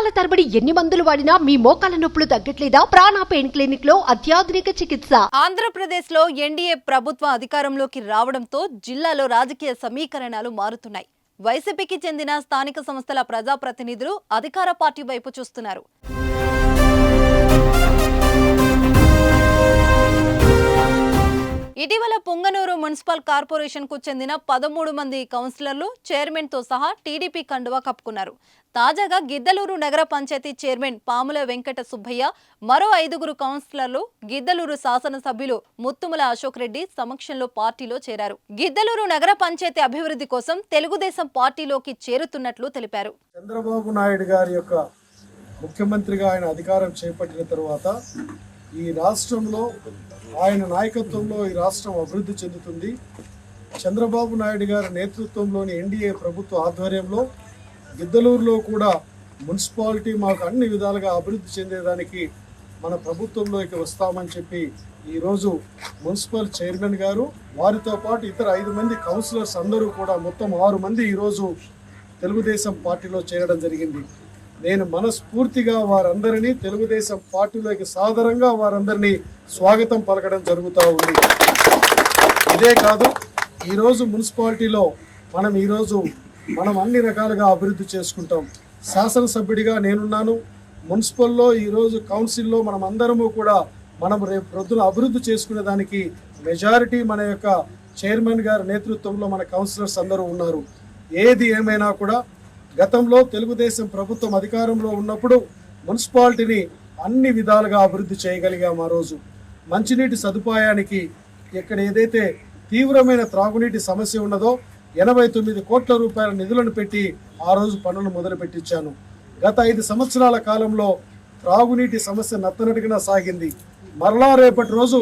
నెలల తరబడి ఎన్ని మందులు వాడినా మీ మోకాల నొప్పులు తగ్గట్లేదా? ప్రాణ పెయిన్ క్లినిక్ లో అత్యాధునిక చికిత్స. ఆంధ్రప్రదేశ్ లో ఎన్డీఏ ప్రభుత్వం అధికారంలోకి రావడంతో జిల్లాలో రాజకీయ సమీకరణాలు మారుతున్నాయి. వైసీపీకి చెందిన స్థానిక సంస్థల ప్రజాప్రతినిధులు అధికార పార్టీ వైపు చూస్తున్నారు. ఇటీవల పుంగనూరు మున్సిపల్ కార్పొరేషన్ కు చెందిన 13 మంది కౌన్సిలర్లు చైర్మన్ తో సహా టీడీపీ కండువా కప్పుకున్నారు. తాజాగా గిద్దలూరు నగర పంచాయతీ చైర్మన్ పాముల వెంకట సుబ్బయ్య, మరో 5 కౌన్సిలర్లు గిద్దలూరు శాసనసభ్యులు ముత్తుముల అశోక్ రెడ్డి సమక్షంలో పార్టీలో చేరారు. గిద్దలూరు నగర పంచాయతీ అభివృద్ధి కోసం తెలుగుదేశం పార్టీలోకి చేరుతున్నట్లు తెలిపారు. చంద్రబాబు నాయుడు గారి యొక్క ముఖ్యమంత్రిగా ఆయన అధికారం చేపట్టిన తర్వాత ఈ రాష్ట్రంలో ఆయన నాయకత్వంలో ఈ రాష్ట్రం అభివృద్ధి చెందుతుంది. చంద్రబాబు నాయుడు గారి నేతృత్వంలోని ఎన్డీఏ ప్రభుత్వ ఆధ్వర్యంలో గిద్దలూరులో కూడా మున్సిపాలిటీ మాకు అన్ని విధాలుగా అభివృద్ధి చెందేదానికి మన ప్రభుత్వంలోకి వస్తామని చెప్పి ఈరోజు మున్సిపల్ చైర్మన్ గారు వారితో పాటు ఇతర 5 మంది కౌన్సిలర్స్ అందరూ కూడా మొత్తం 6 మంది ఈరోజు తెలుగుదేశం పార్టీలో చేరడం జరిగింది. నేను మనస్ఫూర్తిగా వారందరినీ తెలుగుదేశం పార్టీలోకి సాదరంగా వారందరినీ స్వాగతం పలకడం జరుగుతూ ఉంది. ఇదే కాదు, ఈరోజు మున్సిపాలిటీలో మనం అన్ని రకాలుగా అభివృద్ధి చేసుకుంటాం. శాసనసభ్యుడిగా నేనున్నాను. మున్సిపల్లో ఈరోజు కౌన్సిల్లో మనం అందరము కూడా రేపు ప్రొద్దున అభివృద్ధి చేసుకునే దానికి మెజారిటీ మన యొక్క చైర్మన్ గారి నేతృత్వంలో మన కౌన్సిలర్స్ అందరూ ఉన్నారు. ఏది ఏమైనా కూడా గతంలో తెలుగుదేశం ప్రభుత్వం అధికారంలో ఉన్నప్పుడు మున్సిపాలిటీని అన్ని విధాలుగా అభివృద్ధి చేయగలిగాం. ఆ రోజు మంచినీటి సదుపాయానికి ఇక్కడ ఏదైతే తీవ్రమైన త్రాగునీటి సమస్య ఉన్నదో 89 కోట్ల రూపాయల నిధులను పెట్టి ఆ రోజు పనులు మొదలుపెట్టించాను. గత 5 సంవత్సరాల కాలంలో త్రాగునీటి సమస్య నత్తనట్టుగా సాగింది. మరలా రేపటి రోజు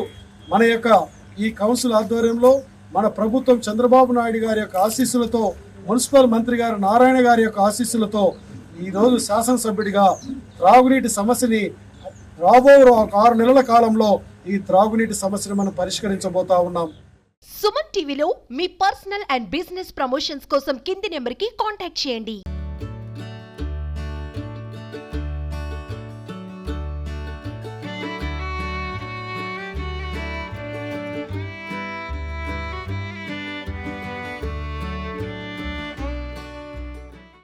మన యొక్క ఈ కౌన్సిల్ ఆధ్వర్యంలో మన ప్రభుత్వం చంద్రబాబు నాయుడు గారి యొక్క ఆశీస్సులతో, మున్సిపల్ మంత్రి గారు నారాయణ గారి యొక్క ఆశీస్సులతో ఈరోజు శాసనసభ్యుడిగా త్రాగునీటి సమస్యని రాబో 6 నెలల కాలంలో ఈ త్రాగునీటి సమస్యను మనం పరిష్కరించబోతా ఉన్నాం. సుమన్ టీవీలో మీ పర్సనల్ అండ్ బిజినెస్ ప్రమోషన్స్ కోసం కింది నెంబర్కి కాంటాక్ట్ చేయండి.